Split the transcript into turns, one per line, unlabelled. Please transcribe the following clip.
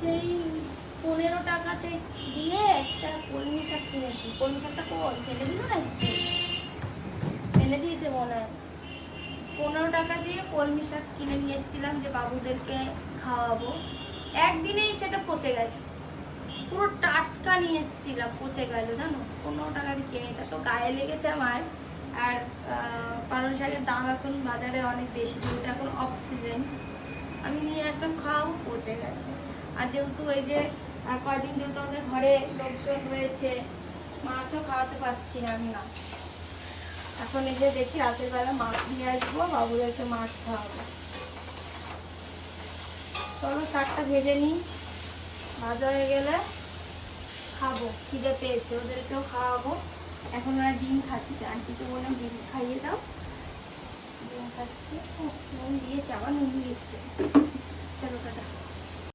সেই 15 টাকাতে দিয়ে একটা কলমি শাক কিনেছি। কলমি শাকটা কল ফেলে দিল না, ফেলে দিয়েছে মনে হয়। 15 টাকা দিয়ে কলমি শাক কিনে নিয়ে এসেছিলাম যে বাবুদেরকে খাওয়াবো। একদিনেই সেটা পচে গেছে, পুরো টাটকা নিয়ে এসেছিলাম, পচে গেল জানো। 15 টাকা দিয়ে কিনেছি, তো গায়ে লেগেছে আমার। আর পালং শাকের দাম এখন বাজারে অনেক বেশি, যেহেতু এখন অফ সিজন। আমি নিয়ে আসলাম, খাওয়াবো, পচে গেছে। আর যেহেতু এই যে কয়দিন যেহেতু আমাদের ঘরে লোকজন রয়েছে, মাছও খাওয়াতে পারছি না আমি না। এখন এই যে দেখি রাতের বেলা মাছ নিয়ে আসবো, বাবুদেরকে মাছ খাওয়াবো। চলো শাকটা ভেজে নিই, ভাজা হয়ে গেলে খাবো, খিদে পেয়েছে, ওদেরকেও খাওয়াবো। এখন ওরা ডিম খাচ্ছে, আন্টিকে বললাম ডিম খাইয়ে দাও। ডিম খাচ্ছে, নুন দিয়েছে, আবার নুন দিয়েছে। চলো টাটা।